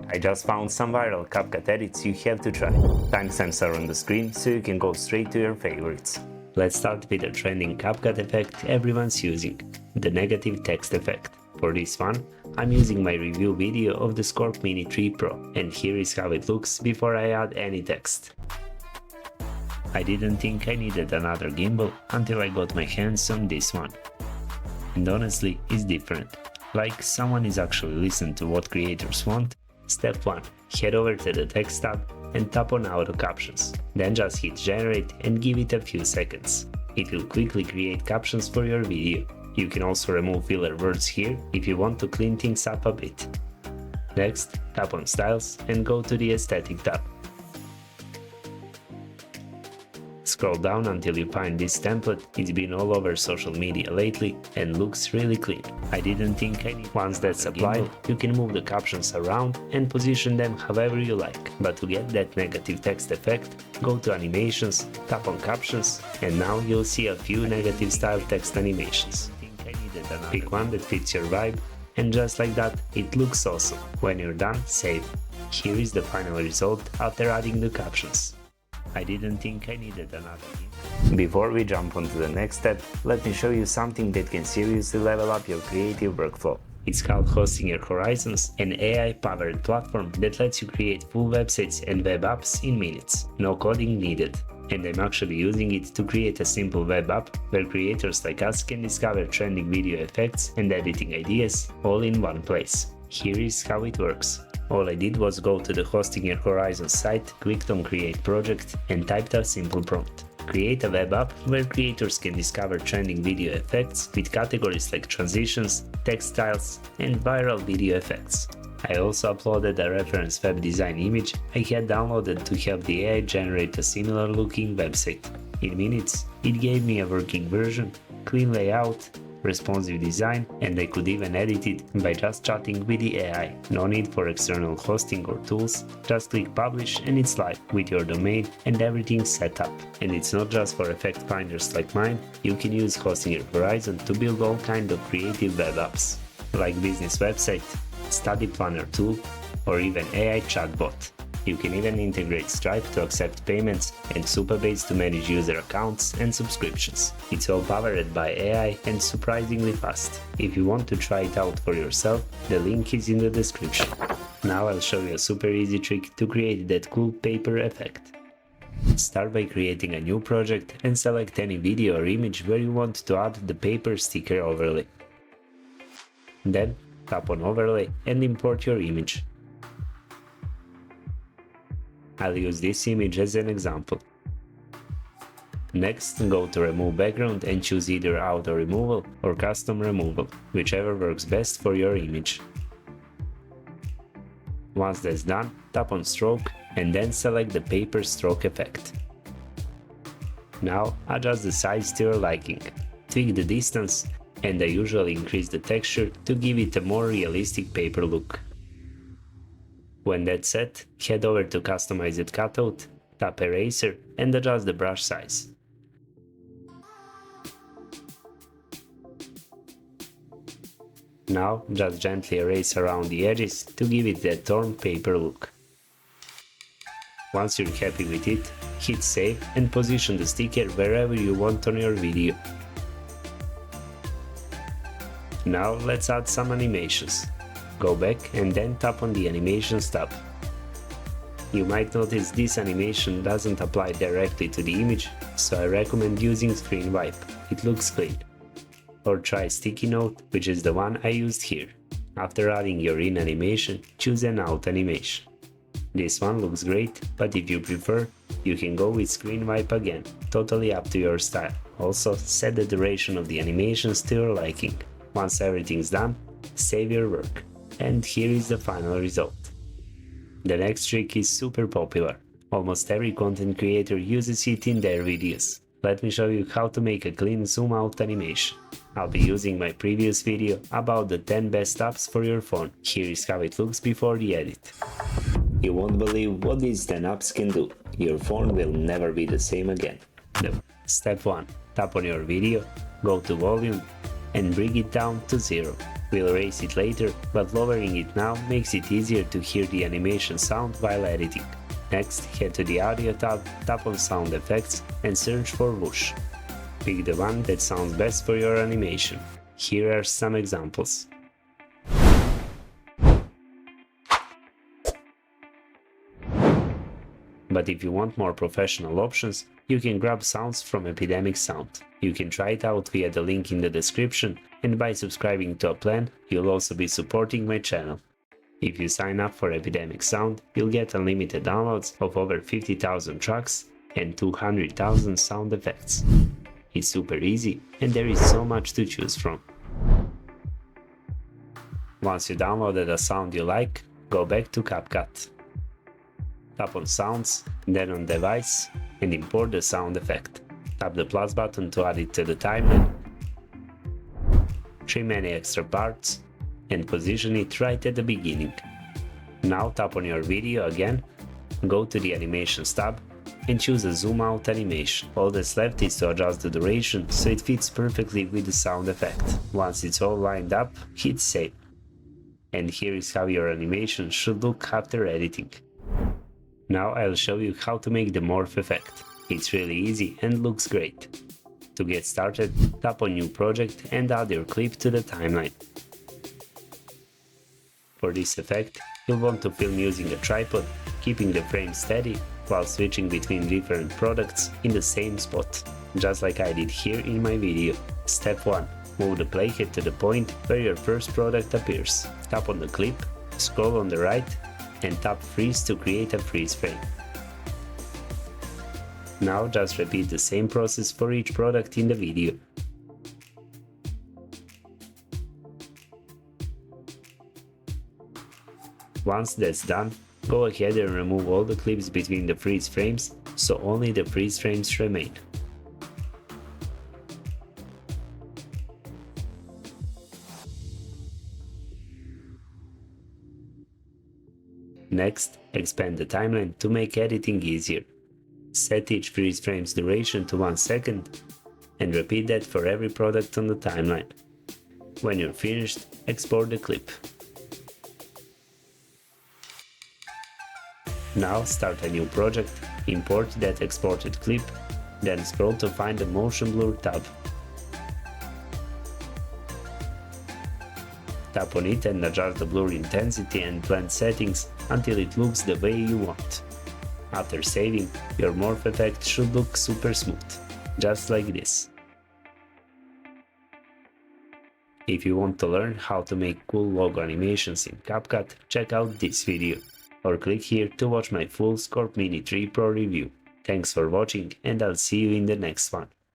I just found some viral CapCut edits you have to try. Timestamps are on the screen, so you can go straight to your favorites. Let's start with a trending CapCut effect everyone's using, the negative text effect. For this one, I'm using my review video of the Scorp Mini 3 Pro, and here is how it looks before I add any text. I didn't think I needed another gimbal until I got my hands on this one. And honestly, it's different. Like someone is actually listening to what creators want. Step 1. Head over to the text tab and tap on auto captions. Then just hit generate and give it a few seconds. It will quickly create captions for your video. You can also remove filler words here if you want to clean things up a bit. Next, tap on styles and go to the aesthetic tab. Scroll down until you find this template. It's been all over social media lately and looks really clean. I didn't think I need. Once that's applied, you can move the captions around and position them however you like. But to get that negative text effect, go to animations, tap on captions, and now you'll see a few negative style text animations. Pick one that fits your vibe, and just like that, it looks awesome. When you're done, save. Here is the final result after adding the captions. I didn't think I needed another. Before we jump onto the next step, let me show you something that can seriously level up your creative workflow. It's called Hosting Your Horizons, an AI-powered platform that lets you create full websites and web apps in minutes. No coding needed. And I'm actually using it to create a simple web app where creators like us can discover trending video effects and editing ideas all in one place. Here is how it works. All I did was go to the Hosting Your Horizons site, clicked on Create Project and typed a simple prompt. Create a web app where creators can discover trending video effects with categories like transitions, text styles, and viral video effects. I also uploaded a reference web design image I had downloaded to help the AI generate a similar looking website. In minutes, it gave me a working version, clean layout, responsive design, and I could even edit it by just chatting with the AI. No need for external hosting or tools, just click publish and it's live with your domain and everything set up. And it's not just for effect finders like mine, you can use Hosting Your Horizon to build all kinds of creative web apps, like business website, study planner tool, or even AI chatbot. You can even integrate Stripe to accept payments and Supabase to manage user accounts and subscriptions. It's all powered by AI and surprisingly fast. If you want to try it out for yourself, the link is in the description. Now I'll show you a super easy trick to create that cool paper effect. Start by creating a new project and select any video or image where you want to add the paper sticker overlay. Then tap on overlay and import your image. I'll use this image as an example. Next, go to Remove Background and choose either Auto Removal or Custom Removal, whichever works best for your image. Once that's done, tap on Stroke and then select the Paper Stroke effect. Now adjust the size to your liking, tweak the distance, and I usually increase the texture to give it a more realistic paper look. When that's set, head over to Customized Cutout, tap Eraser and adjust the brush size. Now just gently erase around the edges to give it that torn paper look. Once you're happy with it, hit save and position the sticker wherever you want on your video. Now let's add some animations. Go back and then tap on the Animations tab. You might notice this animation doesn't apply directly to the image, so I recommend using Screen Wipe, it looks clean. Or try Sticky Note, which is the one I used here. After adding your in animation, choose an out animation. This one looks great, but if you prefer, you can go with Screen Wipe again, totally up to your style. Also, set the duration of the animations to your liking. Once everything's done, save your work. And here is the final result. The next trick is super popular. Almost every content creator uses it in their videos. Let me show you how to make a clean zoom out animation. I'll be using my previous video about the 10 best apps for your phone. Here is how it looks before the edit. You won't believe what these 10 apps can do. Your phone will never be the same again. Step 1. Tap on your video, go to volume, and bring it down to 0. We'll erase it later, but lowering it now makes it easier to hear the animation sound while editing. Next, head to the Audio tab, tap on Sound Effects and search for Whoosh. Pick the one that sounds best for your animation. Here are some examples. But if you want more professional options, you can grab sounds from Epidemic Sound. You can try it out via the link in the description, and by subscribing to a plan, you'll also be supporting my channel. If you sign up for Epidemic Sound, you'll get unlimited downloads of over 50,000 tracks and 200,000 sound effects. It's super easy, and there is so much to choose from. Once you downloaded a sound you like, go back to CapCut. Tap on Sounds, then on Device, and import the sound effect. Tap the plus button to add it to the timeline. Trim any extra parts, and position it right at the beginning. Now tap on your video again, go to the Animations tab, and choose a zoom out animation. All that's left is to adjust the duration so it fits perfectly with the sound effect. Once it's all lined up, hit Save. And here is how your animation should look after editing. Now I'll show you how to make the Morph Effect. It's really easy and looks great. To get started, tap on New Project and add your clip to the timeline. For this effect, you'll want to film using a tripod, keeping the frame steady while switching between different products in the same spot, just like I did here in my video. Step 1. Move the playhead to the point where your first product appears. Tap on the clip, scroll on the right, and tap Freeze to create a freeze frame. Now just repeat the same process for each product in the video. Once that's done, go ahead and remove all the clips between the freeze frames, so only the freeze frames remain. Next, expand the timeline to make editing easier. Set each freeze frame's duration to 1 second and repeat that for every product on the timeline. When you're finished, export the clip. Now start a new project, import that exported clip, then scroll to find the Motion Blur tab. Tap on it and adjust the blur intensity and blend settings until it looks the way you want. After saving, your Morph Effect should look super smooth, just like this. If you want to learn how to make cool logo animations in CapCut, check out this video, or click here to watch my full Scorp Mini 3 Pro review. Thanks for watching, and I'll see you in the next one.